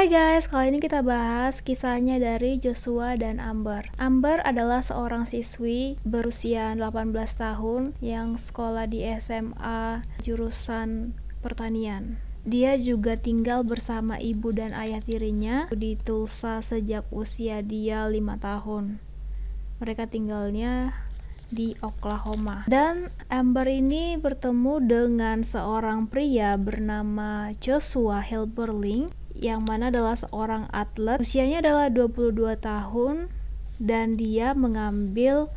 Hai guys, kali ini kita bahas kisahnya dari Joshua dan Amber. Amber adalah seorang siswi berusia 18 tahun yang sekolah di SMA jurusan pertanian. Dia juga tinggal bersama ibu dan ayah tirinya di Tulsa sejak usia dia 5 tahun. Mereka tinggalnya di Oklahoma. Dan Amber ini bertemu dengan seorang pria bernama Joshua Hilberling, yang mana adalah seorang atlet. Usianya adalah 22 tahun dan dia mengambil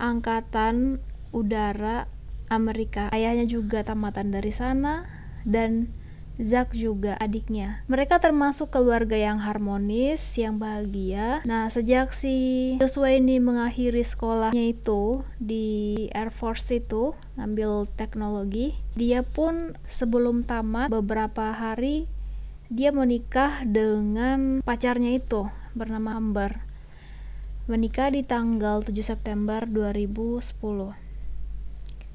angkatan udara Amerika. Ayahnya juga tamatan dari sana dan Zach juga adiknya. Mereka termasuk keluarga yang harmonis, yang bahagia. Nah, sejak si Joshua ini mengakhiri sekolahnya itu di Air Force itu, ngambil teknologi, dia pun sebelum tamat beberapa hari dia menikah dengan pacarnya itu bernama Amber. Menikah di tanggal 7 September 2010.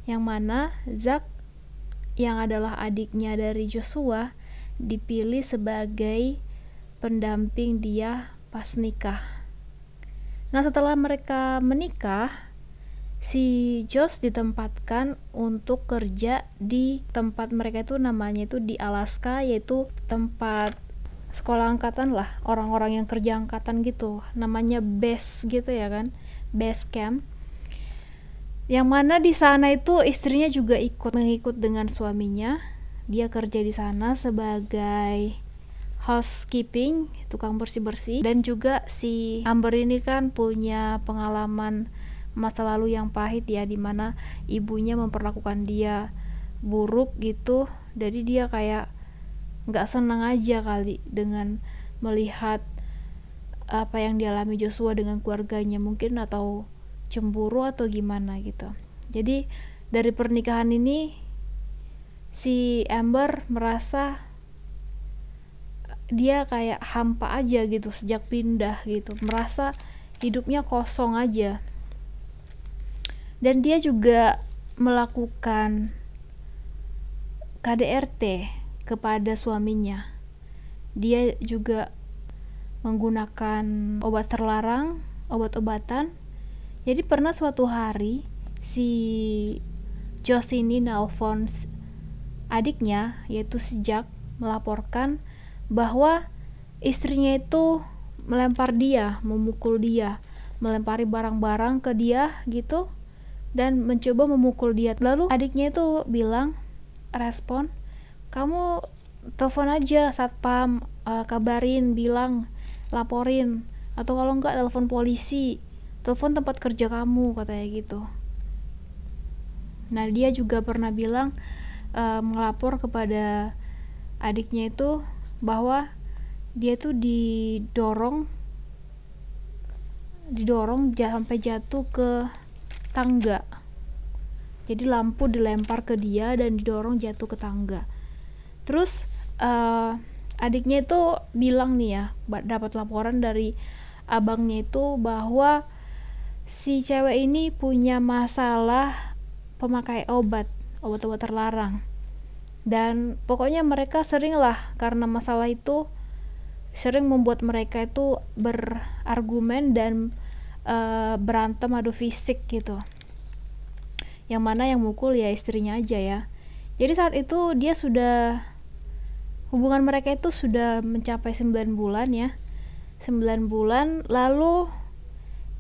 Yang mana Zach yang adalah adiknya dari Joshua dipilih sebagai pendamping dia pas nikah. Nah, setelah mereka menikah, si Josh ditempatkan untuk kerja di tempat mereka itu, namanya itu di Alaska, yaitu tempat sekolah angkatan lah, orang-orang yang kerja angkatan gitu, namanya base gitu ya kan, base camp. Yang mana di sana itu istrinya juga mengikut dengan suaminya. Dia kerja di sana sebagai housekeeping, tukang bersih-bersih. Dan juga si Amber ini kan punya pengalaman masa lalu yang pahit ya, dimana ibunya memperlakukan dia buruk gitu. Jadi dia kayak nggak senang aja kali dengan melihat apa yang dialami Joshua dengan keluarganya, mungkin atau cemburu atau gimana gitu. Jadi dari pernikahan ini si Amber merasa dia kayak hampa aja gitu sejak pindah gitu, merasa hidupnya kosong aja. Dan dia juga melakukan KDRT kepada suaminya. Dia juga menggunakan obat terlarang, obat-obatan. Jadi pernah suatu hari si Josh ini nelpon adiknya, yaitu si Jack, melaporkan bahwa istrinya itu melempar dia, memukul dia, melempari barang-barang ke dia gitu, dan mencoba memukul dia. Lalu adiknya itu respon, kamu telepon aja satpam, kabarin, bilang, laporin, atau kalau enggak telepon polisi, telepon tempat kerja kamu, katanya gitu. Nah, dia juga pernah bilang melapor kepada adiknya itu bahwa dia tuh didorong sampai jatuh ke tangga. Jadi lampu dilempar ke dia dan didorong jatuh ke tangga. Terus adiknya itu bilang nih ya, dapat laporan dari abangnya itu bahwa si cewek ini punya masalah pemakai obat-obat terlarang. Dan pokoknya mereka sering lah, karena masalah itu sering membuat mereka itu berargumen dan berantem, adu fisik gitu. Yang mana yang mukul ya istrinya aja ya. Jadi saat itu hubungan mereka itu sudah mencapai 9 bulan ya. 9 bulan lalu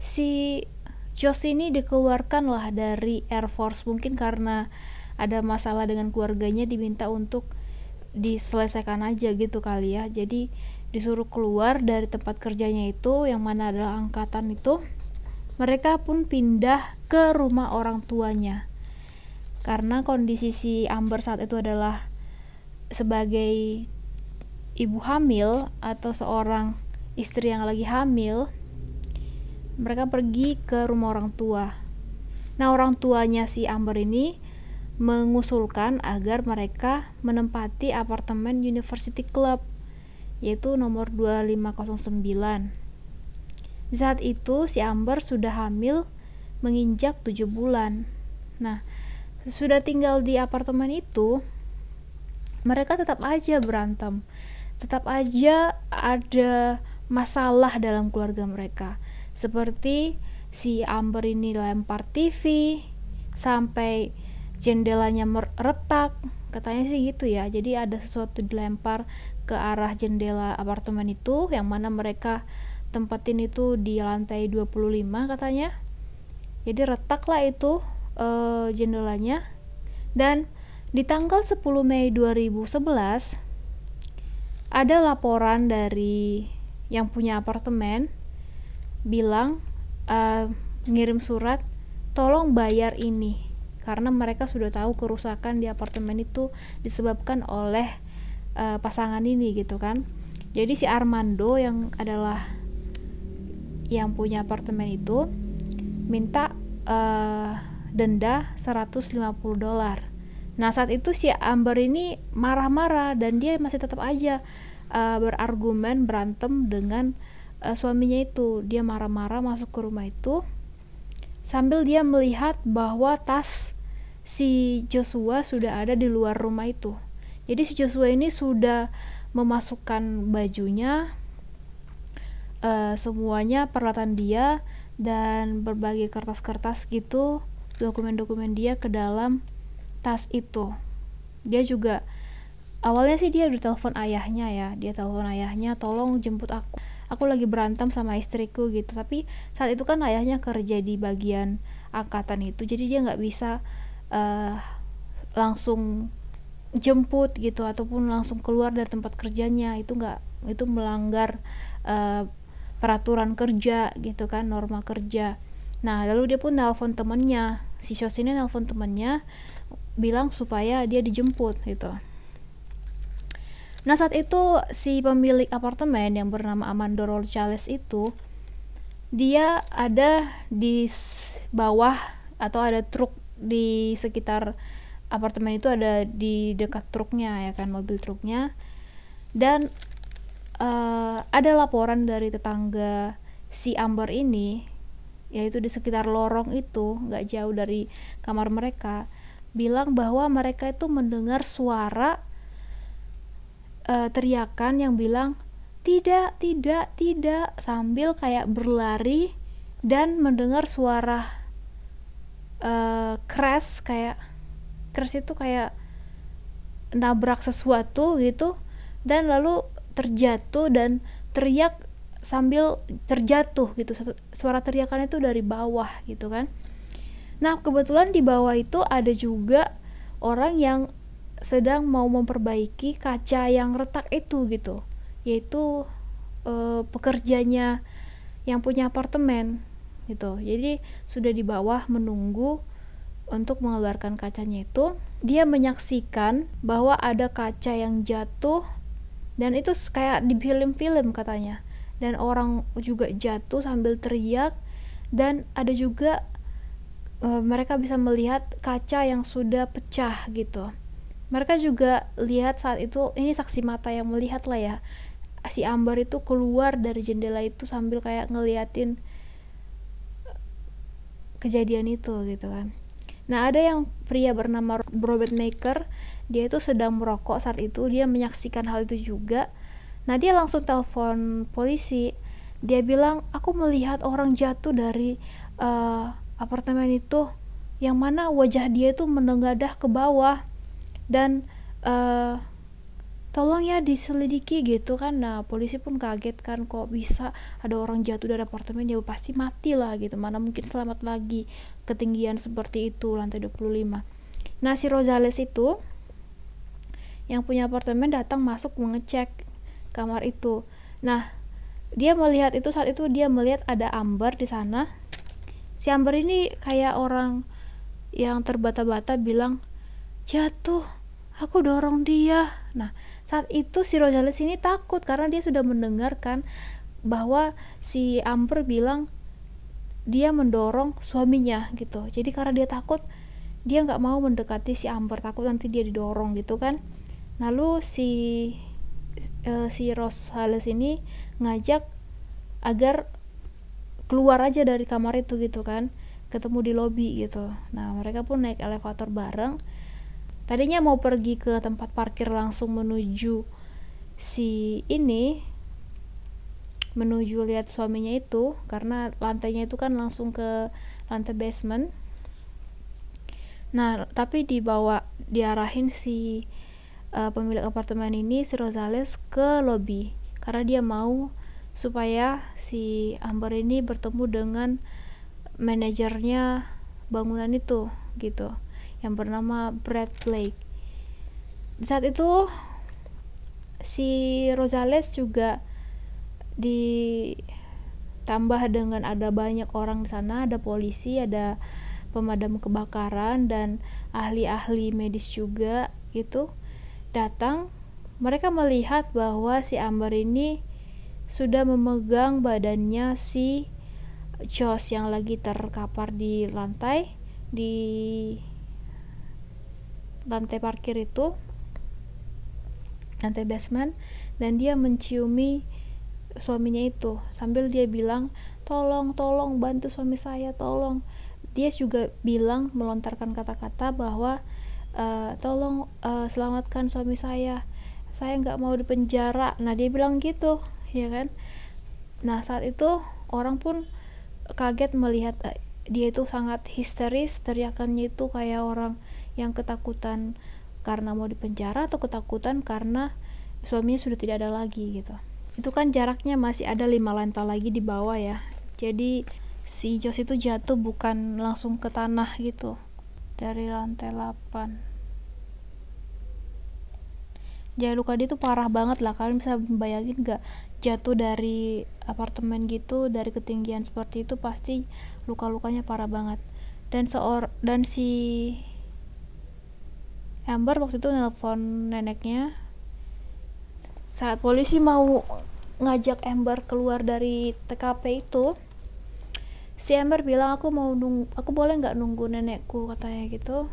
si Josh ini dikeluarkan lah dari Air Force, mungkin karena ada masalah dengan keluarganya, diminta untuk diselesaikan aja gitu kali ya. Jadi disuruh keluar dari tempat kerjanya itu, yang mana adalah angkatan itu. Mereka pun pindah ke rumah orang tuanya, karena kondisi si Amber saat itu adalah sebagai ibu hamil atau seorang istri yang lagi hamil. Mereka pergi ke rumah orang tua. Nah, orang tuanya si Amber ini mengusulkan agar mereka menempati apartemen University Club, yaitu nomor 2509. Di saat itu si Amber sudah hamil menginjak 7 bulan. Nah, sudah tinggal di apartemen itu, mereka tetap aja berantem. Tetap aja ada masalah dalam keluarga mereka. Seperti si Amber ini lempar TV sampai jendelanya retak, katanya sih gitu ya. Jadi ada sesuatu dilempar ke arah jendela apartemen itu, yang mana mereka tempatin itu di lantai 25 katanya. Jadi retak lah itu jendelanya. Dan di tanggal 10 Mei 2011 ada laporan dari yang punya apartemen bilang ngirim surat, tolong bayar ini, karena mereka sudah tahu kerusakan di apartemen itu disebabkan oleh pasangan ini gitu kan. Jadi si Armando yang adalah yang punya apartemen itu minta denda $150. Nah saat itu si Amber ini marah-marah dan dia masih tetap aja berargumen, berantem dengan suaminya itu. Dia marah-marah masuk ke rumah itu sambil dia melihat bahwa tas si Joshua sudah ada di luar rumah itu. Jadi si Joshua ini sudah memasukkan bajunya, semuanya peralatan dia dan berbagai kertas-kertas gitu, dokumen-dokumen dia ke dalam tas itu. Dia juga awalnya sih dia udah telepon ayahnya ya, dia telepon ayahnya, tolong jemput aku lagi berantem sama istriku gitu. Tapi saat itu kan ayahnya kerja di bagian angkatan itu, jadi dia nggak bisa langsung jemput gitu ataupun langsung keluar dari tempat kerjanya. Itu melanggar peraturan kerja gitu kan, norma kerja. Nah lalu dia pun nelpon temennya, si Shos ini nelpon temennya bilang supaya dia dijemput gitu. Nah saat itu si pemilik apartemen yang bernama Armando Rosales itu, dia ada di bawah atau ada truk di sekitar apartemen itu, ada di dekat truknya ya kan, mobil truknya. Dan ada laporan dari tetangga si Amber ini, yaitu di sekitar lorong itu, nggak jauh dari kamar mereka, bilang bahwa mereka itu mendengar suara teriakan yang bilang tidak, sambil kayak berlari, dan mendengar suara crash, kayak crash itu kayak nabrak sesuatu gitu, dan lalu terjatuh dan teriak sambil terjatuh gitu. Suara teriakan itu dari bawah gitu kan. Nah kebetulan di bawah itu ada juga orang yang sedang mau memperbaiki kaca yang retak itu gitu, yaitu pekerjanya yang punya apartemen gitu. Jadi sudah di bawah menunggu untuk mengeluarkan kacanya itu. Dia menyaksikan bahwa ada kaca yang jatuh, dan itu kayak di film-film katanya, dan orang juga jatuh sambil teriak. Dan ada juga mereka bisa melihat kaca yang sudah pecah gitu. Mereka juga lihat saat itu, ini saksi mata yang melihat lah ya, si Amber itu keluar dari jendela itu sambil kayak ngeliatin kejadian itu gitu kan. Nah ada yang pria bernama Robert Maker, dia itu sedang merokok saat itu, dia menyaksikan hal itu juga. Nah dia langsung telepon polisi. Dia bilang, aku melihat orang jatuh dari apartemen itu, yang mana wajah dia itu menengadah ke bawah, dan tolong ya diselidiki gitu kan. Nah polisi pun kaget kan, kok bisa ada orang jatuh dari apartemen, dia pasti mati lah gitu, mana mungkin selamat lagi ketinggian seperti itu, lantai 25. Nah si Rosales itu yang punya apartemen datang masuk mengecek kamar itu. Nah dia melihat itu, saat itu dia melihat ada Amber di sana. Si Amber ini kayak orang yang terbata-bata bilang, jatuh, aku dorong dia. Nah saat itu si Rosales ini takut karena dia sudah mendengarkan bahwa si Amber bilang dia mendorong suaminya gitu. Jadi karena dia takut, dia nggak mau mendekati si Amber, takut nanti dia didorong gitu kan. Lalu si Rosales ini ngajak agar keluar aja dari kamar itu gitu kan, ketemu di lobi gitu. Nah mereka pun naik elevator bareng. Tadinya mau pergi ke tempat parkir langsung menuju si ini menuju lihat suaminya itu, karena lantainya itu kan langsung ke lantai basement. Nah, tapi diarahin si pemilik apartemen ini, si Rosales, ke lobby karena dia mau supaya si Amber ini bertemu dengan manajernya bangunan itu gitu, yang bernama Brad Blake. Di saat itu si Rosales juga ditambah dengan ada banyak orang di sana, ada polisi, ada pemadam kebakaran dan ahli-ahli medis juga gitu datang. Mereka melihat bahwa si Amber ini sudah memegang badannya si Josh yang lagi terkapar di lantai parkir itu, lantai basement, dan dia menciumi suaminya itu sambil dia bilang, tolong bantu suami saya, tolong. Dia juga bilang, melontarkan kata-kata bahwa tolong selamatkan suami saya nggak mau dipenjara. Nah, dia bilang gitu, ya kan. Nah, saat itu orang pun kaget melihat dia itu sangat histeris, teriakannya itu kayak orang yang ketakutan karena mau dipenjara atau ketakutan karena suaminya sudah tidak ada lagi gitu. Itu kan jaraknya masih ada 5 lantai lagi di bawah ya, jadi si Josh itu jatuh bukan langsung ke tanah gitu dari lantai 8. Jadi luka dia tuh parah banget lah, kalian bisa bayangin gak, jatuh dari apartemen gitu dari ketinggian seperti itu pasti luka-lukanya parah banget. Dan si Amber waktu itu nelpon neneknya saat polisi mau ngajak Amber keluar dari TKP itu. Si Amber bilang, aku boleh nggak nunggu nenekku, katanya gitu.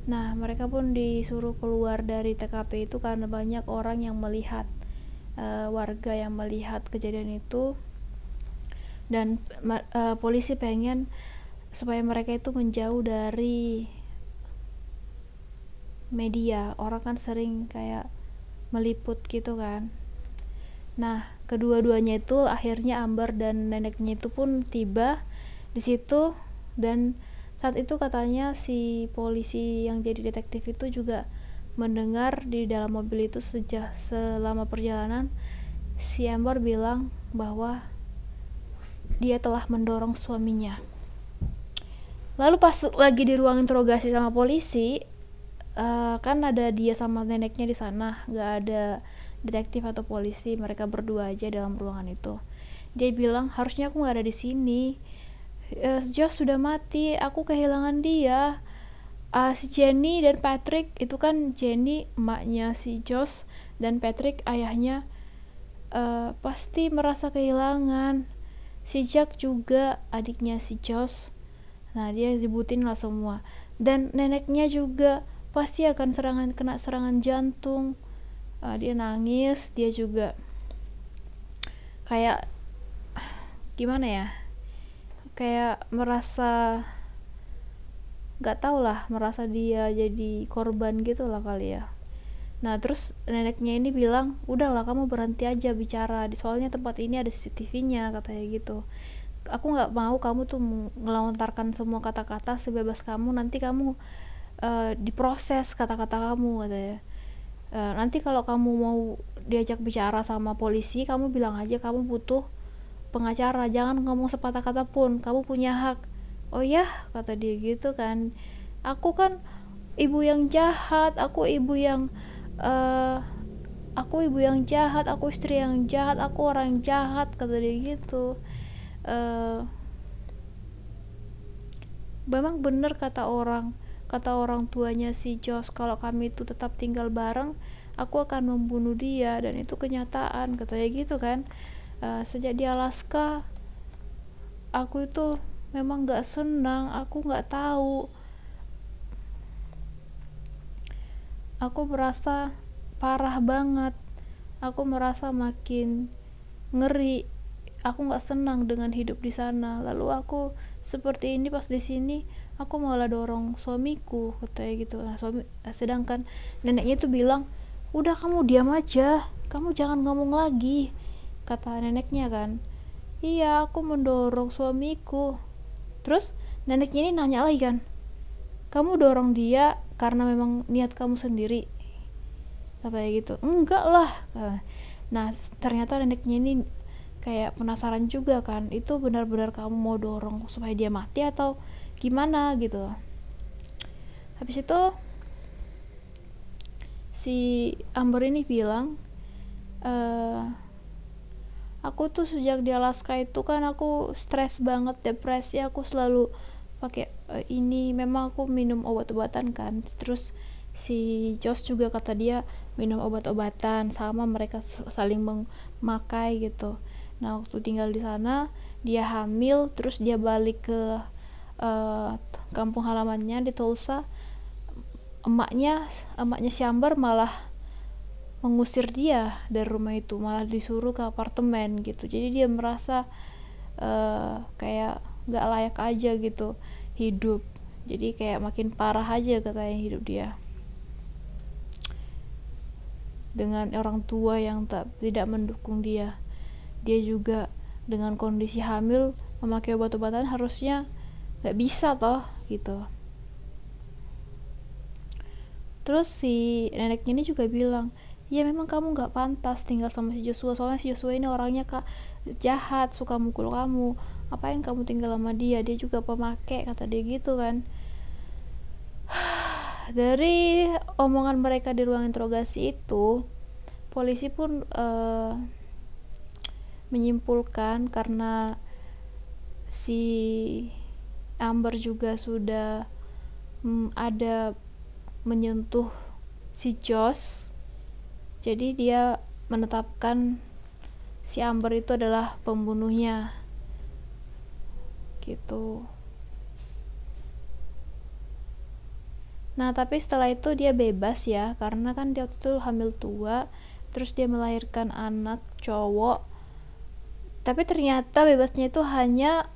Nah, mereka pun disuruh keluar dari TKP itu karena banyak orang yang melihat, warga yang melihat kejadian itu, dan polisi pengen supaya mereka itu menjauh dari media. Orang kan sering kayak meliput gitu kan. Nah, kedua-duanya itu akhirnya Amber dan neneknya itu pun tiba di situ, dan saat itu katanya si polisi yang jadi detektif itu juga mendengar di dalam mobil itu selama perjalanan si Amber bilang bahwa dia telah mendorong suaminya. Lalu pas lagi di ruang interogasi sama polisi, kan ada dia sama neneknya di sana, nggak ada detektif atau polisi, mereka berdua aja dalam ruangan itu. Dia bilang, harusnya aku nggak ada di sini. Josh sudah mati, aku kehilangan dia. Si Jenny dan Patrick, itu kan Jenny emaknya si Josh dan Patrick ayahnya, pasti merasa kehilangan. Si Jack juga adiknya si Josh. Nah, dia sebutin lah semua. Dan neneknya juga pasti akan kena serangan jantung. Dia nangis, dia juga kayak gimana ya, kayak merasa gak tau lah, merasa dia jadi korban gitu lah kali ya. Nah, terus neneknya ini bilang, udahlah kamu berhenti aja bicara, soalnya tempat ini ada CCTV-nya, katanya gitu. Aku gak mau kamu tuh ngelontarkan semua kata-kata sebebas kamu, nanti kamu diproses kata-kata kamu, katanya. Nanti kalau kamu mau diajak bicara sama polisi, kamu bilang aja kamu butuh pengacara, jangan ngomong sepatah kata pun, kamu punya hak. Oh ya, kata dia gitu kan, aku kan ibu yang jahat, aku ibu yang jahat, aku istri yang jahat, aku orang jahat, kata dia gitu. Memang bener kata orang tuanya si Josh, kalau kami itu tetap tinggal bareng, aku akan membunuh dia, dan itu kenyataan, katanya gitu kan. Sejak di Alaska, aku itu memang gak senang, aku gak tahu, aku merasa parah banget, aku merasa makin ngeri, aku nggak senang dengan hidup di sana. Lalu aku seperti ini, pas di sini aku malah dorong suamiku, katanya gitu. Nah, sedangkan neneknya tuh bilang, udah kamu diam aja, kamu jangan ngomong lagi, kata neneknya kan. Iya, aku mendorong suamiku. Terus neneknya ini nanya lagi kan, kamu dorong dia karena memang niat kamu sendiri, katanya gitu. Enggak lah. Nah ternyata neneknya ini kayak penasaran juga kan, itu benar-benar kamu mau dorong supaya dia mati atau gimana gitu. Habis itu si Amber ini bilang, aku tuh sejak di Alaska itu kan aku stres banget, depresi, aku selalu pakai ini, memang aku minum obat-obatan kan. Terus si Josh juga kata dia minum obat-obatan, sama mereka saling memakai gitu. Nah waktu tinggal di sana dia hamil, terus dia balik ke kampung halamannya di Tulsa. Emaknya si Amber malah mengusir dia dari rumah itu, malah disuruh ke apartemen gitu. Jadi dia merasa kayak gak layak aja gitu hidup, jadi kayak makin parah aja katanya hidup dia dengan orang tua yang tidak mendukung dia. Dia juga dengan kondisi hamil memakai obat-obatan, harusnya gak bisa toh gitu. Terus si neneknya ini juga bilang, ya memang kamu gak pantas tinggal sama si Joshua, soalnya si Joshua ini orangnya jahat, suka mukul kamu, ngapain kamu tinggal sama dia juga pemakai, kata dia gitu kan. Dari omongan mereka di ruang interogasi itu, polisi pun menyimpulkan karena si Amber juga sudah ada menyentuh si Josh, jadi dia menetapkan si Amber itu adalah pembunuhnya gitu. Nah tapi setelah itu dia bebas ya, karena kan dia waktu itu hamil tua, terus dia melahirkan anak cowok. Tapi ternyata bebasnya itu hanya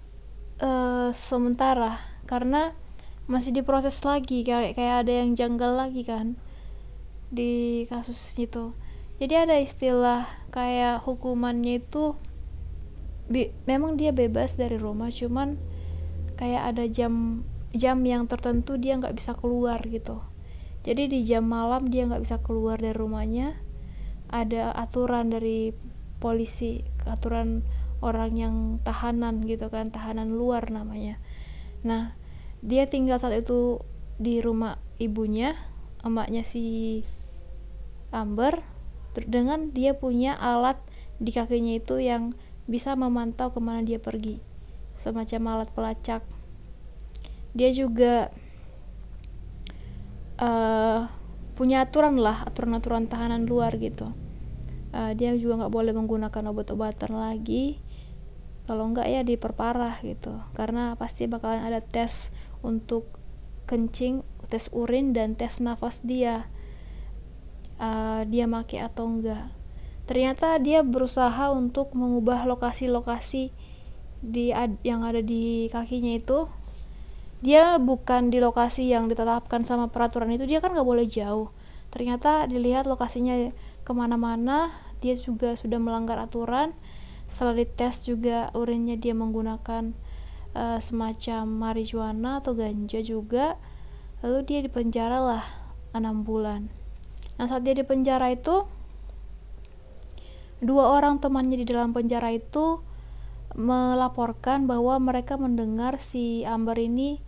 sementara, karena masih diproses lagi, kayak ada yang janggal lagi kan di kasus itu. Jadi ada istilah kayak hukumannya itu memang dia bebas dari rumah, cuman kayak ada jam yang tertentu dia nggak bisa keluar gitu. Jadi di jam malam dia nggak bisa keluar dari rumahnya. Ada aturan dari polisi, aturan orang yang tahanan gitu kan, tahanan luar namanya. Nah dia tinggal saat itu di rumah ibunya, emaknya si Amber, dengan dia punya alat di kakinya itu yang bisa memantau kemana dia pergi, semacam alat pelacak. Dia juga punya aturan tahanan luar gitu. Dia juga nggak boleh menggunakan obat-obatan lagi, kalau nggak ya diperparah gitu, karena pasti bakalan ada tes untuk kencing, tes urin dan tes nafas dia make atau enggak. Ternyata dia berusaha untuk mengubah lokasi-lokasi yang ada di kakinya itu. Dia bukan di lokasi yang ditetapkan sama peraturan itu, dia kan nggak boleh jauh. Ternyata dilihat lokasinya kemana-mana, dia juga sudah melanggar aturan. Setelah dites juga urinnya dia menggunakan semacam marijuana atau ganja juga. Lalu dia dipenjara lah 6 bulan. Nah saat dia dipenjara itu, 2 orang temannya di dalam penjara itu melaporkan bahwa mereka mendengar si Amber ini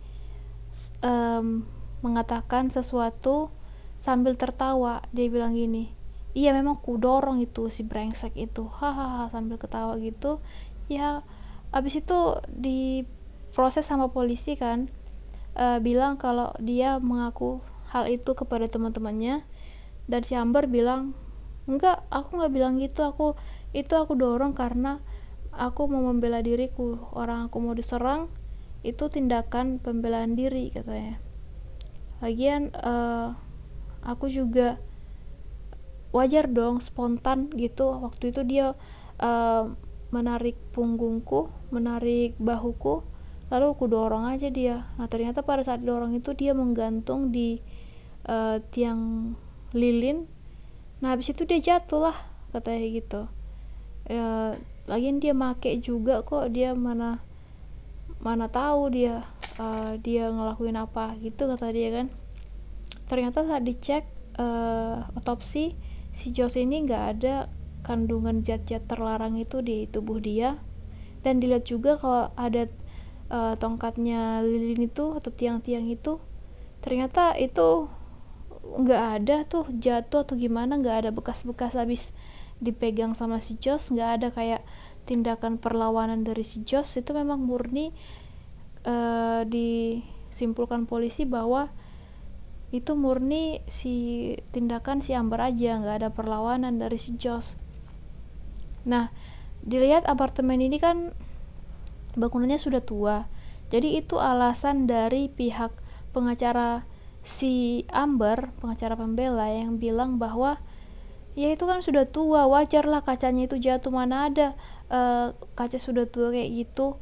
mengatakan sesuatu sambil tertawa. Dia bilang gini, iya memang ku dorong itu si brengsek itu, hahaha, sambil ketawa gitu ya. Abis itu diproses sama polisi kan, bilang kalau dia mengaku hal itu kepada teman-temannya, dan si Amber bilang, enggak, aku nggak bilang gitu, aku dorong karena aku mau membela diriku, orang aku mau diserang, itu tindakan pembelaan diri katanya. Lagian aku juga wajar dong, spontan gitu. Waktu itu dia menarik punggungku, menarik bahuku, lalu aku dorong aja dia. Nah ternyata pada saat dorong itu dia menggantung di tiang lilin. Nah habis itu dia jatuh lah katanya gitu. Lagian dia make juga kok, dia mana tahu dia dia ngelakuin apa gitu, kata dia kan. Ternyata saat dicek otopsi, si Josh ini nggak ada kandungan zat-zat terlarang itu di tubuh dia. Dan dilihat juga kalau ada tongkatnya lilin itu atau tiang-tiang itu, ternyata itu nggak ada tuh jatuh atau gimana, nggak ada bekas-bekas habis dipegang sama si Josh, nggak ada kayak tindakan perlawanan dari si Josh. Itu memang murni disimpulkan polisi bahwa itu murni tindakan si Amber aja, nggak ada perlawanan dari si Josh. Nah, dilihat apartemen ini kan bangunannya sudah tua, jadi itu alasan dari pihak pengacara si Amber, pengacara pembela, yang bilang bahwa ya itu kan sudah tua, wajar lah kacanya itu jatuh, mana ada kaca sudah tua kayak gitu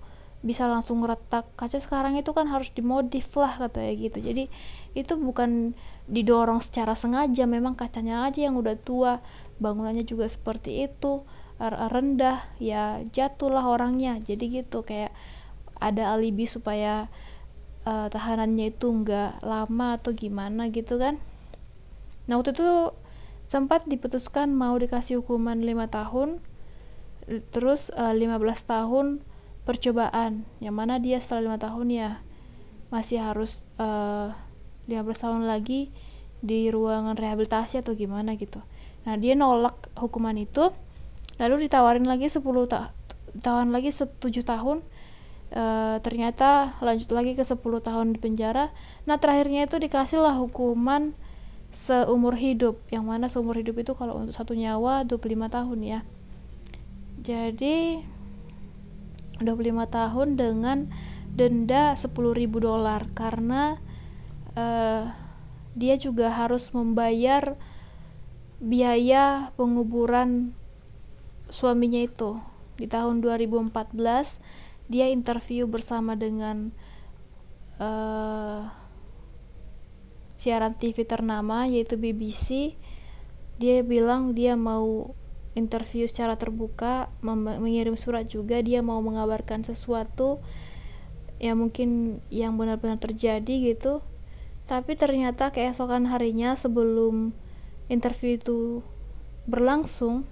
bisa langsung retak. Kaca sekarang itu kan harus dimodif lah, katanya gitu. Jadi itu bukan didorong secara sengaja, memang kacanya aja yang udah tua, bangunannya juga seperti itu, rendah, ya jatuhlah orangnya. Jadi gitu, kayak ada alibi supaya tahanannya itu nggak lama atau gimana gitu kan. Nah, waktu itu sempat diputuskan mau dikasih hukuman 5 tahun, terus 15 tahun percobaan, yang mana dia setelah 5 tahun ya masih harus 15 tahun lagi di ruangan rehabilitasi atau gimana gitu. Nah, dia nolak hukuman itu, lalu ditawarin lagi 7 tahun, ternyata lanjut lagi ke 10 tahun di penjara. Nah, terakhirnya itu dikasih lah hukuman seumur hidup, yang mana seumur hidup itu kalau untuk satu nyawa 25 tahun ya. Jadi 25 tahun dengan denda $10.000 karena dia juga harus membayar biaya penguburan suaminya itu. Di tahun 2014 dia interview bersama dengan siaran TV ternama yaitu BBC. Dia bilang dia mau interview secara terbuka, mengirim surat juga, dia mau mengabarkan sesuatu ya mungkin yang benar-benar terjadi gitu. Tapi ternyata keesokan harinya sebelum interview itu berlangsung,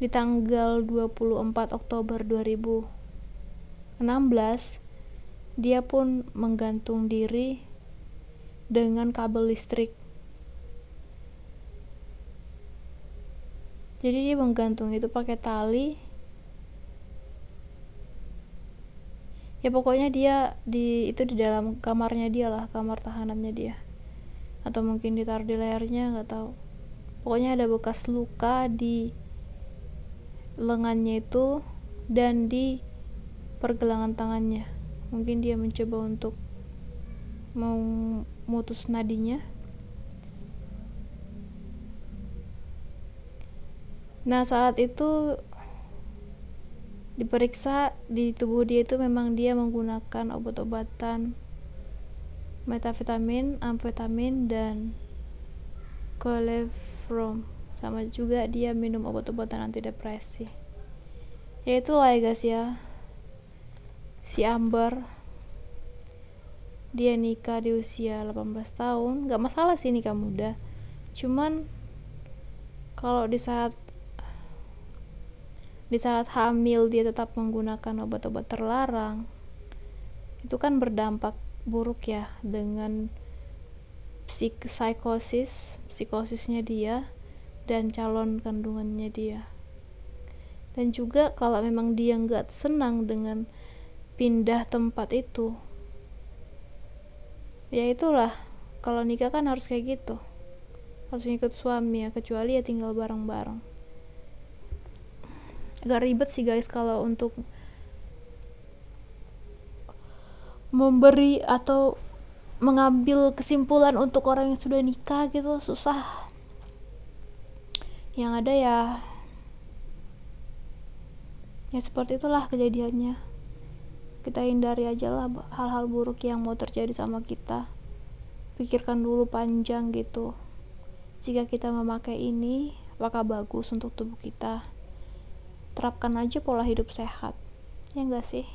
di tanggal 24 Oktober 2016 dia pun menggantung diri dengan kabel listrik. Jadi dia menggantung itu pakai tali. Ya pokoknya dia itu di dalam kamarnya dia lah, kamar tahanannya dia. Atau mungkin ditaruh di lehernya, nggak tahu. Pokoknya ada bekas luka di lengannya itu dan di pergelangan tangannya. Mungkin dia mencoba untuk memutus nadinya. Nah, saat itu diperiksa di tubuh dia itu memang dia menggunakan obat-obatan metafetamin, amfetamin, dan chloroform. Sama juga dia minum obat-obatan antidepresi. Ya itulah ya guys ya, si Amber dia nikah di usia 18 tahun. Gak masalah sih nikah muda, cuman kalau di saat hamil dia tetap menggunakan obat-obat terlarang, itu kan berdampak buruk ya dengan psikosisnya dia dan calon kandungannya dia. Dan juga kalau memang dia nggak senang dengan pindah tempat itu, ya itulah, kalau nikah kan harus kayak gitu, harus ngikut suami ya, kecuali ya tinggal bareng-bareng. Agak ribet sih guys kalau untuk memberi atau mengambil kesimpulan untuk orang yang sudah nikah gitu, susah. Yang ada ya seperti itulah kejadiannya. Kita hindari aja lah hal-hal buruk yang mau terjadi sama kita. Pikirkan dulu panjang gitu, jika kita memakai ini apakah bagus untuk tubuh kita. terapkan aja pola hidup sehat, ya enggak sih?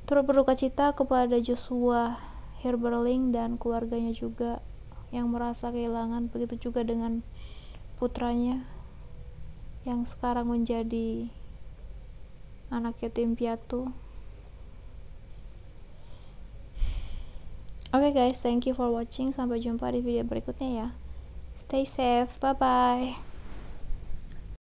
Turut berduka cita kepada Joshua Herberling dan keluarganya juga yang merasa kehilangan, begitu juga dengan putranya yang sekarang menjadi anak yatim piatu. Oke guys, thank you for watching. Sampai jumpa di video berikutnya ya. Stay safe, bye bye.